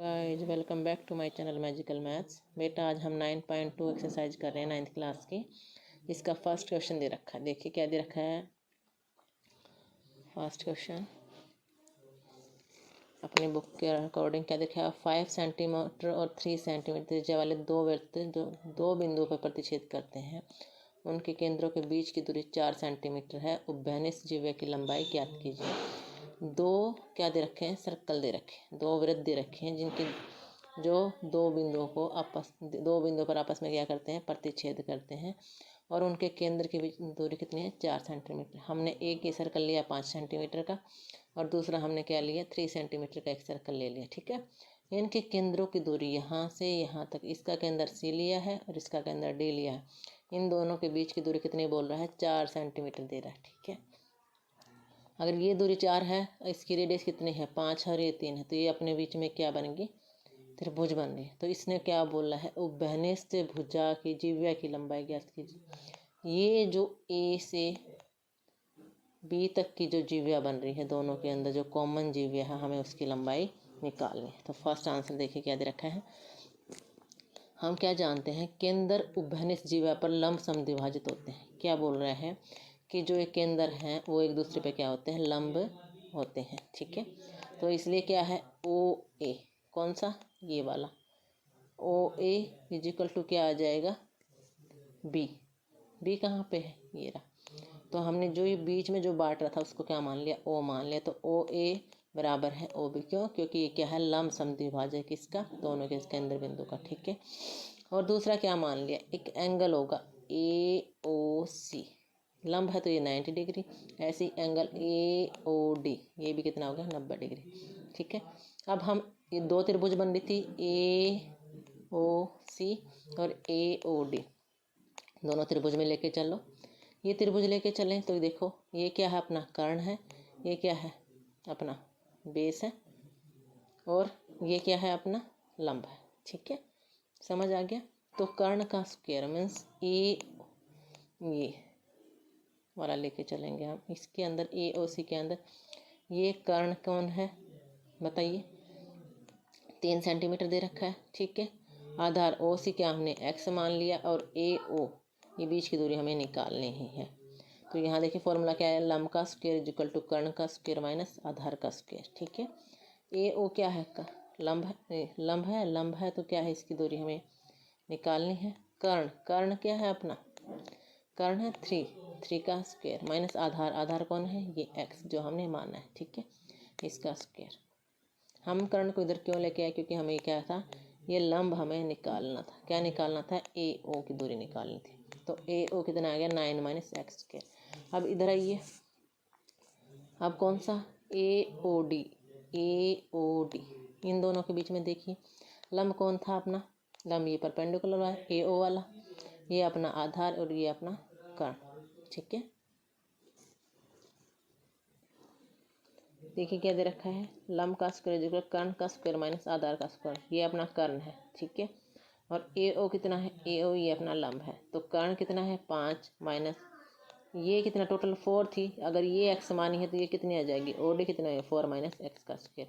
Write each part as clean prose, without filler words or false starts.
Guys welcome back to my channel magical maths. बेटा आज हम 9.2 एक्सरसाइज कर रहे हैं 9th क्लास की। इसका फर्स्ट क्वेश्चन दे रखा है। देखिए क्या दे रखा है। फर्स्ट क्वेश्चन अपनी बुक के अकॉर्डिंग क्या देखा है। 5 सेंटीमीटर और 3 सेंटीमीटर त्रिज्या वाले दो वृत्त जो दो बिंदुओं पर प्रतिच्छेद करते हैं, उनके केंद्रों के बीच की दूरी 4 सेंटीमीटर है। उभयनिष्ठ जिह्वा की लंबाई ज्ञात कीजिए। दो क्या दे रखे हैं, सर्कल दे रखे हैं, दो वृत्त दे रखे हैं जिनके जो दो बिंदुओं पर आपस में क्या करते हैं, प्रतिच्छेद करते हैं, और उनके केंद्र के बीच दूरी कितनी है, 4 सेंटीमीटर। हमने एक ही सर्कल लिया 5 सेंटीमीटर का, और दूसरा हमने क्या लिया 3 सेंटीमीटर का एक सर्कल ले लिया। ठीक है, इनके केंद्रों की दूरी यहाँ से यहाँ तक, इसका केंद्र सी लिया है और इसका केंद्र डी लिया है। इन दोनों के बीच की दूरी कितनी बोल रहा है, 4 सेंटीमीटर दे रहा है। ठीक है, अगर ये दूरी 4 है, इसकी रेडियस कितनी है, 5 है और ये 3 है, तो ये अपने बीच में क्या बनेगी, त्रिभुज बन रही है। तो इसने क्या बोला है, उभयनिष्ठ भुजा की जिह्वा की लंबाई ज्ञात कीजिए। ये जो ए से बी तक की जो जिह्वा बन रही है, दोनों के अंदर जो कॉमन जिह्वा है, हमें उसकी लंबाई निकालनी है। तो फर्स्ट आंसर देखिए क्या दे रखा है। हम क्या जानते हैं, केंद्र उभयनिष्ठ जिह्वा पर लंब समद्विभाजित होते हैं। क्या बोल रहे हैं कि जो एक केंद्र हैं वो एक दूसरे पे क्या होते हैं, लंब होते हैं। ठीक है, तो इसलिए क्या है, ओ ए, कौन सा, ये वाला ओ ए इजिकल टू क्या आ जाएगा, बी। बी कहाँ पे है, ये रहा। तो हमने जो ये बीच में जो बांट रहा था उसको क्या मान लिया, ओ मान लिया। तो ओ ए बराबर है ओ बी। क्यों, क्योंकि ये क्या है, लंब समद्विभाजक किसका, दोनों के केंद्र बिंदु का। ठीक है, और दूसरा क्या मान लिया, एक एंगल होगा ए ओ सी, लंब है तो ये 90 डिग्री। ऐसे ही एंगल ए ओ डी, ये भी कितना हो गया, 90 डिग्री। ठीक है, अब हम ये दो त्रिभुज बन रही थी, ए ओ सी और ए ओ डी, दोनों त्रिभुज में लेके चलो। ये त्रिभुज लेके चलें तो देखो ये क्या है, अपना कर्ण है, ये क्या है, अपना बेस है, और ये क्या है, अपना लंब है। ठीक है, समझ आ गया। तो कर्ण का स्क्वायर मीन्स ए, ये वाला लेके चलेंगे हम। इसके अंदर ए ओ सी के अंदर ये कर्ण कौन है बताइए, 3 सेंटीमीटर दे रखा है। ठीक है, आधार ओ सी क्या हमने एक्स मान लिया, और ए ओ ये बीच की दूरी हमें निकालनी ही है। तो यहाँ देखिए फॉर्मूला क्या है, लंब का स्क्वायर इक्वल टू कर्ण का स्क्वायर माइनस आधार का स्क्वायर। ठीक है, ए ओ क्या है, लंब है, लंब है तो क्या है, इसकी दूरी हमें निकालनी है। कर्ण क्या है, अपना कर्ण है 3 का स्क्वायर माइनस आधार कौन है, ये एक्स जो हमने माना है। ठीक है, इसका स्क्वायर। हम कर्ण को इधर क्यों लेके आए, क्योंकि हमें क्या था, ये लंब हमें निकालना था। क्या निकालना था, ए ओ की दूरी निकालनी थी। तो ए ओ कितना आ गया, 9 माइनस एक्स स्क्वायर। अब इधर आइए, अब कौन सा, ए ओ डी, इन दोनों के बीच में देखिए लंब कौन था, अपना लंब ये परपेंडिकुलर है, ए ओ वाला, ये अपना आधार और ये अपना कर्ण। ठीक है, देखिए क्या दे रखा है, लंब का स्क्वायर इक्वल कर्ण का स्क्वायर माइनस आधार का स्क्वायर, ये अपना कर्ण है। ठीक है, और ए ओ कितना है, ए ओ ये अपना लंब है। तो कर्ण कितना है, 5 माइनस ये कितना, टोटल 4 थी, अगर ये एक्स मानी है तो ये कितनी आ जाएगी, ओ डी कितना है, 4 माइनस एक्स का स्क्वायर।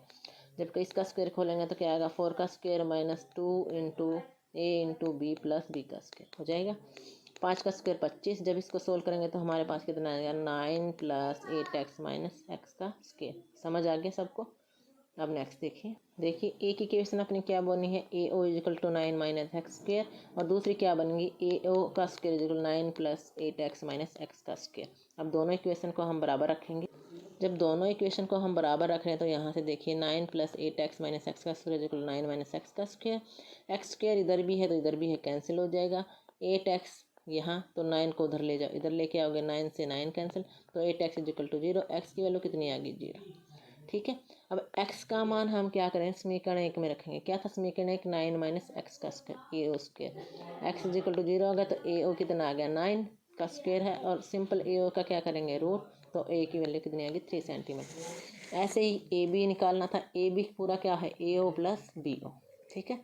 जबकि इसका स्क्वायर खोलेंगे तो क्या आएगा, 4 का स्क्वायर माइनस 2 इंटू ए इंटू बी प्लस बी का स्क्वायर हो जाएगा। 5 का स्क्वायर 25। जब इसको सोल्व करेंगे तो हमारे पास कितना आएगा, 9 प्लस 8 एक्स माइनस एक्स का स्क्वायर। समझ आ गया सबको। अब नेक्स्ट देखिए एक इक्वेशन अपनी क्या बनी है, A O equal to 9 minus X square, और दूसरी क्या बनेगी, ए ओ का square equal 9 plus 8 X minus X का स्क्वायर। अब दोनों इक्वेशन को हम बराबर रखेंगे। जब दोनों इक्वेशन को हम बराबर रख रहे हैं तो यहाँ से देखिए 9 प्लस 8 एक्स माइनस एक्स का स्क्वायर इजिकल 9 माइनस एक्स का स्क्वायर। एक्स स्क्वायर इधर भी है तो इधर भी है, कैंसिल हो जाएगा। 8 एक्स यहाँ, तो 9 को उधर ले जाओ, इधर लेके आओगे, 9 से 9 कैंसिल, तो 8 एक्स इजिकल टू 0। एक्स की वैल्यू कितनी आ गई, 0। ठीक है, अब x का मान हम क्या करें, समीकरण 1 में रखेंगे। क्या था समीकरण 1, 9 माइनस एक्स का square, A O square. X is equal to 0 होगा तो ए ओ कितना आ गया, 9 का स्क्वायर है, और सिंपल ए ओ का क्या करेंगे, रूट, तो ए की वैल्यू कितनी आ गई, 3 सेंटीमीटर। ऐसे ही ए बी निकालना था, ए बी पूरा क्या है, A O plus B O. ठीक है,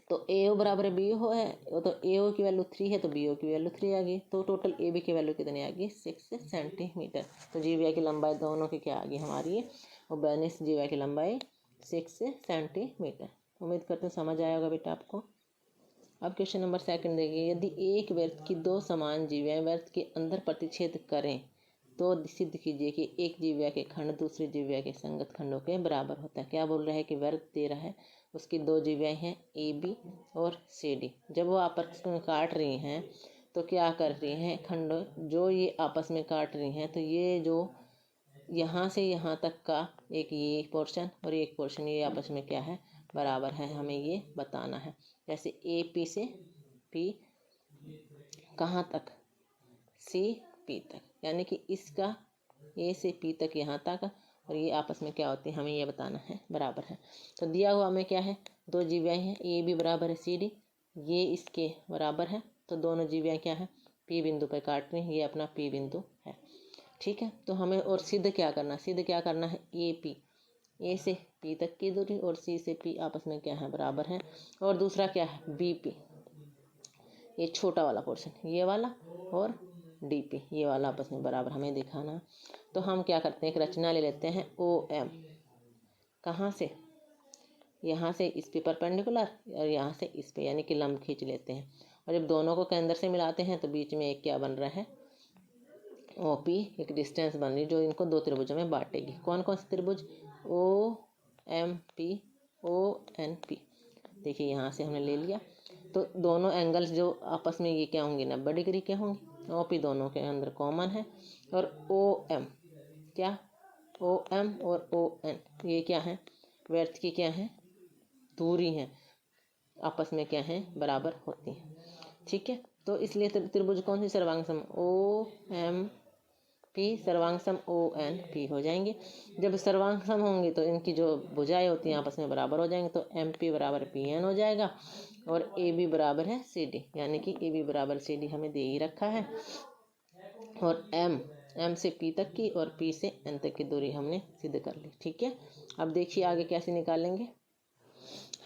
तो ए ओ बराबर बी ओ है, तो ए ओ की वैल्यू 3 है तो बी ओ की वैल्यू 3 आ गई। तो टोटल ए बी की वैल्यू कितनी आ गई, 6 सेंटीमीटर। तो जिह्वा की लंबाई दोनों की क्या आ गई हमारी, उभयनिष्ठ जिह्वा की लंबाई 6 सेंटीमीटर। उम्मीद करते हैं समझ आया होगा बेटा आपको। अब क्वेश्चन नंबर 2 देखिए, यदि एक वृत्त की दो समान जीवियाएं वृत्त के अंदर प्रतिच्छेद करें तो सिद्ध कीजिए कि एक जीविया के खंड दूसरी जीविया के संगत खंडों के बराबर होता है। क्या बोल रहा है कि वृत्त दे रहा है, उसकी दो जीवियाएं हैं ए बी और सी डी। जब वो आपस में काट रही हैं तो क्या कर रही हैं, खंड जो ये आपस में काट रही हैं तो ये जो यहाँ से यहाँ तक का एक ये पोर्शन और एक पोर्शन ये आपस में क्या है, बराबर है, हमें ये बताना है। जैसे ए पी से पी कहाँ तक, सी पी तक, यानी कि इसका ए से पी तक यहाँ तक और ये आपस में क्या होती है, हमें ये बताना है, बराबर है। तो दिया हुआ हमें क्या है, दो जीवियाएँ हैं, ए बी बराबर है सी डी, ये इसके बराबर है, तो दोनों जीवियाएँ क्या है, पी बिंदु पर काट रही हैं, ये अपना पी बिंदु है। ठीक है, तो हमें और सिद्ध क्या करना है, ए पी, ए से पी तक की दूरी और सी से पी आपस में क्या है, बराबर है। और दूसरा क्या है, बी पी, ये छोटा वाला पोर्शन ये वाला, और डी पी ये वाला आपस में बराबर हमें दिखाना। तो हम क्या करते हैं, एक रचना ले लेते हैं ओ एम, कहाँ से, यहाँ से इस पे परपेंडिकुलर और यहाँ से इस पे, यानी कि लंब खींच लेते हैं। और जब दोनों को केंद्र से मिलाते हैं तो बीच में एक क्या बन रहा है, ओ पी, एक डिस्टेंस बन रही है जो इनको दो त्रिभुजों में बांटेगी। कौन कौन से त्रिभुज, O M P, O N P. देखिए यहाँ से हमने ले लिया, तो दोनों एंगल्स जो आपस में ये क्या होंगे, 90 डिग्री के होंगे। ओ पी दोनों के अंदर कॉमन है, और ओ एम क्या, ओ एम और ओ एन ये क्या है, वृत्त की क्या है, दूरी है, आपस में क्या है, बराबर होती है। ठीक है, तो इसलिए त्रिभुज कौन सी, सर्वांग सम ओ एम पी सर्वांग सम ओ एन पी हो जाएंगे। जब सर्वांग सम होंगे तो इनकी जो भुजाएं होती हैं आपस में बराबर हो जाएंगे, तो एम पी बराबर पी एन हो जाएगा, और ए बी बराबर है सी डी, यानी कि ए बी बराबर सी डी हमें दे ही रखा है। और एम से पी तक की और पी से एन तक की दूरी हमने सिद्ध कर ली। ठीक है, अब देखिए आगे कैसे निकालेंगे।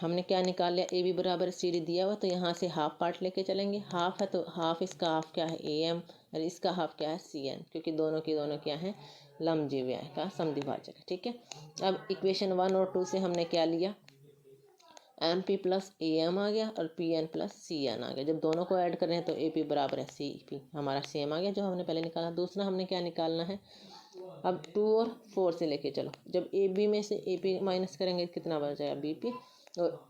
हमने क्या निकाल लिया, ए बी बराबर सी डी दिया हुआ, तो यहाँ से हाफ पार्ट लेके चलेंगे। हाफ है तो हाफ, इसका हाफ क्या है ए एम, और इसका हाफ क्या है सी एन, क्योंकि दोनों की दोनों क्या है, लंब जीवियाएं का समद्विभाजक है। ठीक है, अब इक्वेशन 1 और 2 से हमने क्या लिया, M P plus A M आ गया और P N plus C N आ गया। जब दोनों को ऐड कर रहे हैं तो ए पी बराबर है सी पी, हमारा सेम आ गया जो हमने पहले निकाला। दूसरा हमने क्या निकालना है, अब 2 और 4 से लेके चलो। जब ए बी में से ए पी माइनस करेंगे कितना बन जाएगा, बी पी, और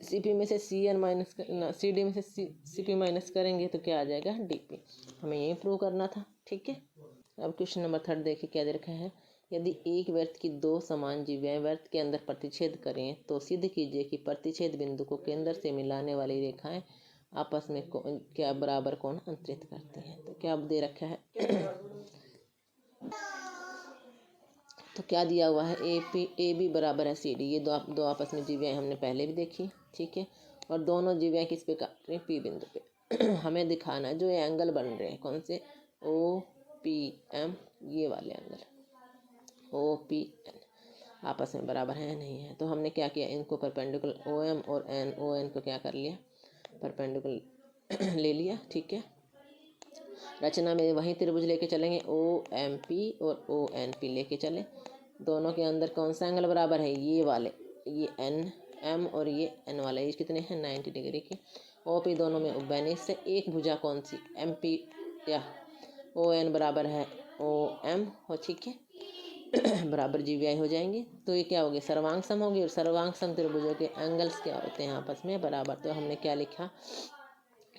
सी पी में से C N minus, C D में से सी पी माइनस करेंगे तो क्या आ जाएगा, डी पी। हमें यही प्रूव करना था। ठीक है, अब क्वेश्चन नंबर 3 देखिए क्या दे रखा है, यदि एक वृत्त की दो समान जीवियाएं वृत्त के अंदर प्रतिच्छेद करें तो सिद्ध कीजिए कि प्रतिच्छेद बिंदु को केंद्र से मिलाने वाली रेखाएं आपस में क्या बराबर कोण अंतरित करती हैं। तो क्या दे रखा है तो क्या दिया हुआ है, ए बी बराबर है सी डी, ये दो आपस में जीवियाएं हमने पहले भी देखी। ठीक है, और दोनों जीवियाएं किस पे काट रही हैं, पी बिंदु पे। हमें दिखाना है जो ये एंगल बन रहे हैं, कौन से, ओ पी एम, ये वाले एंगल ओ पी एन आपस में बराबर है नहीं है। तो हमने क्या किया, इनको परपेंडिकुलर ओ एम और एन, ओ एन को क्या कर लिया, परपेंडिकुलर ले लिया। ठीक है, रचना में वही त्रिभुज लेके चलेंगे, ओ एम पी और ओ एन पी लेके चले। दोनों के अंदर कौन सा एंगल बराबर है, ये वाले, ये एन एम और ये एन वाला, ये कितने हैं 90 डिग्री की। ओ पी दोनों में उबैनिस से एक भुजा कौन सी, एम पी या ओ एन बराबर है ओ एम, हो ठीक है बराबर जीवियाएं हो जाएंगी। तो ये क्या होगी, सर्वांग सम होगी, और सर्वांग सम त्रिभुजों के एंगल्स क्या होते हैं, आपस में बराबर। तो हमने क्या लिखा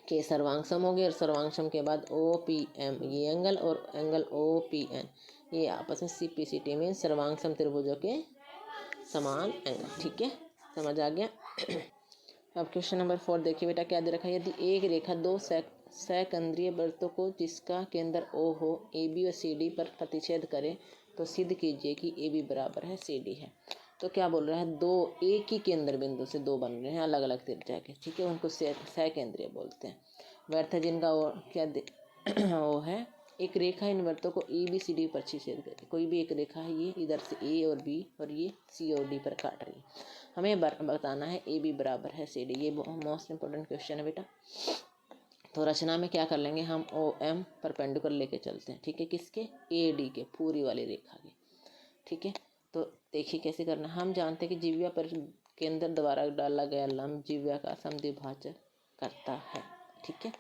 कि सर्वांग सम होगी, और सर्वांग सम के बाद ओ पी एम ये एंगल और एंगल ओ पी एन ये आपस में सी पी सी टी में सर्वांग सम त्रिभुजों के समान एंगल। ठीक है, समझ आ गया। अब क्वेश्चन नंबर 4 देखिए बेटा क्या दे रखा है, यदि एक रेखा दो सकेंद्रीय वृत्तों को जिसका केंद्र ओ हो ए बी और सी डी पर प्रतिच्छेद करे तो सिद्ध कीजिए कि ए बी बराबर है सी डी है। तो क्या बोल रहा है, दो एक ही केंद्र बिंदु से दो बन रहे हैं अलग अलग त्रिज्या के। ठीक है, उनको सकेंद्रीय बोलते हैं। वृत्त है जिनका वो क्या वो है, एक रेखा इन वृत्तों को ए बी सी डी पर छेद करे। कोई भी एक रेखा है, ये इधर से ए और बी और ये सी और डी पर काट रही है। हमें बताना है ए बी बराबर है सी डी। ये मोस्ट इंपॉर्टेंट क्वेश्चन है बेटा। तो रचना में क्या कर लेंगे, हम ओ एम परपेंडिकुलर लेके चलते हैं। ठीक है, किसके, ए डी के, पूरी वाली रेखा के। ठीक है, तो देखिए कैसे करना है। हम जानते हैं कि जीव्या पर केंद्र द्वारा डाला गया लंब जीव्या का समद्विभाजक करता है। ठीक है,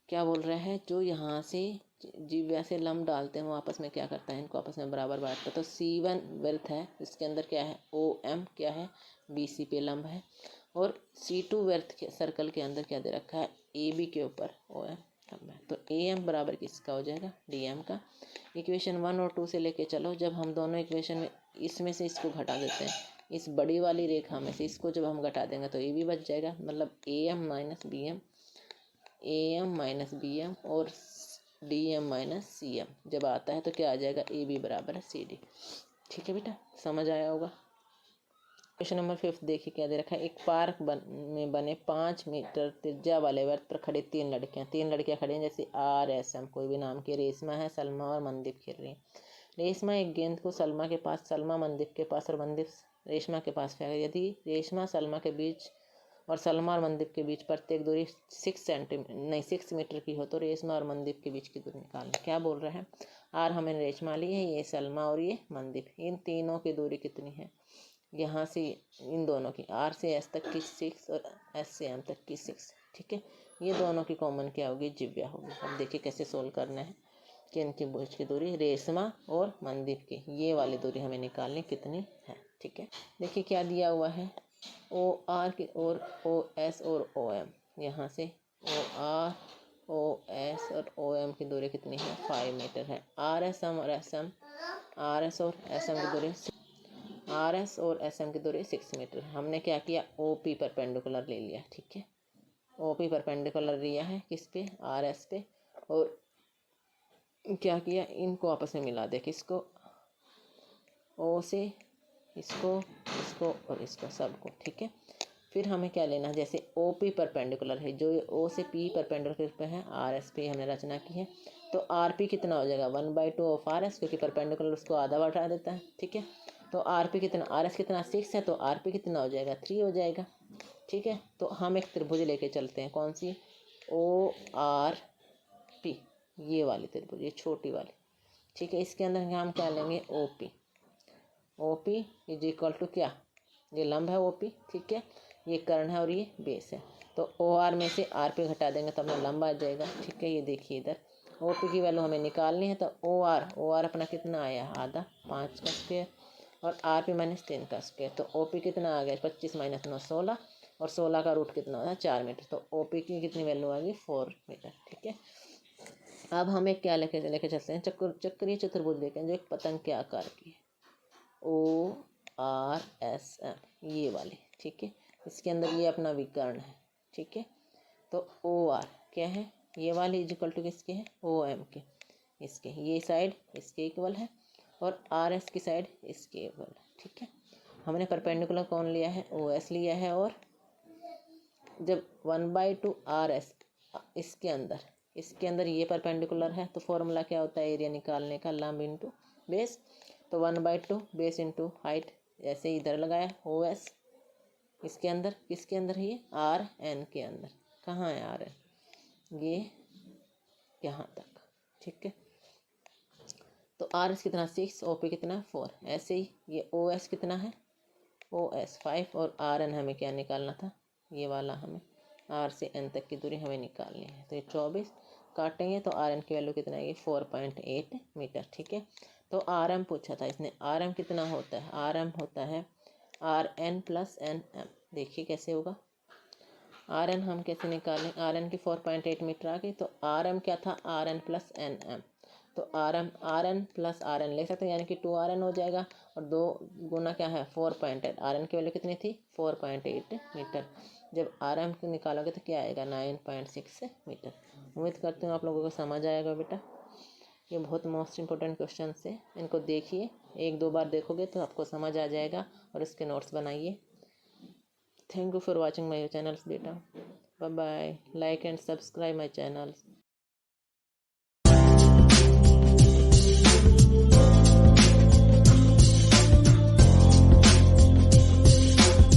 क्या बोल रहे हैं, जो यहाँ से जीव्या से लंब डालते हैं वो आपस में क्या करता है, इनको आपस में बराबर बांटता है। तो C1 वृत्त है, इसके अंदर क्या है, OM क्या है, BC पे लंब है। और C2 वृत्त के सर्कल के अंदर क्या दे रखा है, AB के ऊपर OM लंब है। तो AM बराबर किसका हो जाएगा, DM का। इक्वेशन 1 और 2 से लेके चलो, जब हम दोनों इक्वेशन में इसमें से इसको घटा देते हैं, इस बड़ी वाली रेखा में से इसको जब हम घटा देंगे तो AB बच जाएगा, मतलब AM माइनस BM और DM माइनस CM जब आता है तो क्या आ जाएगा, AB बराबर है CD। ठीक है बेटा, समझ आया होगा। क्वेश्चन नंबर 5 देखिए क्या दे रखा है। एक पार्क में बने 5 मीटर त्रिज्या वाले वृत्त पर खड़ी तीन लड़कियां खड़ी हैं, जैसे RSM कोई भी नाम की, रेशमा है, सलमा और मनदीप खेल रही हैं। रेशमा एक गेंद को सलमा के पास, सलमा मनदीप के पास और मनदीप रेशमा के पास फेंका। यदि रेशमा सलमा के बीच और सलमा और मनदीप के बीच प्रत्येक दूरी 6 मीटर की हो तो रेशमा और मनदीप के बीच की दूरी निकालना। क्या बोल रहे हैं, R हमने रेशमा ली है, ये सलमा और ये मनदीप, इन तीनों की दूरी कितनी है, यहाँ से इन दोनों की R से S तक की 6 और S से M तक की 6। ठीक है, ये दोनों की कॉमन क्या होगी, जीव्या होगी। अब देखिए कैसे सोल्व करना है कि इनके बीच की दूरी रेशमा और मनदीप की ये वाली दूरी हमें निकालनी कितनी है। ठीक है, देखिए क्या दिया हुआ है, OR की और OS और OM, यहाँ से OR OS और OM की दूरी कितनी है, 5 मीटर है। RS और SM की दूरी 6 मीटर है। हमने क्या किया, OP परपेंडिकुलर ले लिया। ठीक है, OP परपेंडिकुलर लिया है किस पे, RS पे, और क्या किया, इनको आपस में मिला दे, किसको, O से इसको, इसको और इसको, सबको। ठीक है, फिर हमें क्या लेना है, जैसे OP परपेंडिकुलर है, जो O से P परपेंडिकुलर पे है, RS पे हमने रचना की है, तो RP कितना हो जाएगा, 1/2 ऑफ RS, क्योंकि परपेंडिकुलर उसको आधा बढ़ा देता है। ठीक है, तो RP कितना, RS कितना 6 है, तो RP कितना हो जाएगा, 3 हो जाएगा। ठीक है, तो हम एक त्रिभुज लेके चलते हैं, कौन सी, ORP, ये वाली त्रिभुज, ये छोटी वाली। ठीक है, इसके अंदर हम क्या लेंगे, OP इज इक्वल टू क्या, ये लंब है OP। ठीक है, ये कर्ण है और ये बेस है, तो OR में से RP घटा देंगे तो अपना लंब आ जाएगा। ठीक है, ये देखिए इधर OP की वैल्यू हमें निकालनी है, तो OR अपना कितना आया, आधा, 5 का स्क्वायर, और RP माइनस 3 का स्क्वायर, तो OP कितना आ गया, 25 माइनस 9 16, और 16 का रूट कितना होता है, 4 मीटर, तो OP की कितनी वैल्यू आ गई, 4 मीटर। ठीक है, अब हमें क्या लेके चलते हैं, चक्रीय चतुर्भुज लेके, जो एक पतंग के आकार की है, ORSM ये वाली। ठीक है, इसके अंदर ये अपना विकर्ण है। ठीक है, तो OR क्या है, ये वाली इज इक्वल टू किसके है, OM के, इसके ये साइड इसके इक्वल है, और RS की साइड इसके इक्वल है। ठीक है, हमने परपेंडिकुलर कौन लिया है, OS लिया है, और जब 1/2 RS इसके अंदर ये परपेंडिकुलर है, तो फॉर्मूला क्या होता है, एरिया निकालने का, लंब इंटू बेस, तो 1/2 बेस इंटू हाइट, ऐसे इधर लगाया OS, इसके अंदर किसके अंदर है, ये RN के अंदर, कहाँ है RN, ये यहाँ तक। ठीक है, तो RS कितना 6, OP कितना 4, ऐसे ही ये OS कितना है, OS 5, और RN हमें क्या निकालना था, ये वाला हमें R से N तक की दूरी हमें निकालनी है, तो ये 24 काटेंगे तो RN की वैल्यू कितना है, 4.8 मीटर। ठीक है, तो RM पूछा था इसने, RM कितना होता है, RM होता है RN प्लस NM। देखिए कैसे होगा, RN हम कैसे निकालें, RN की 4.8 मीटर आ गई, तो RM क्या था, RN प्लस NM, तो RN प्लस RN ले सकते हैं, यानी कि 2RN हो जाएगा, और 2 गुना क्या है 4.8, RN की वैल्यू कितनी थी 4.8 मीटर, जब RM को निकालोगे तो क्या आएगा 9.6 मीटर। उम्मीद करती हूँ आप लोगों को समझ आएगा बेटा, ये बहुत मोस्ट इंपॉर्टेंट क्वेश्चन है, इनको देखिए, 1-2 बार देखोगे तो आपको समझ आ जाएगा, और इसके नोट्स बनाइए। Thank you for watching my channels beta. Bye bye. Like and subscribe my channel.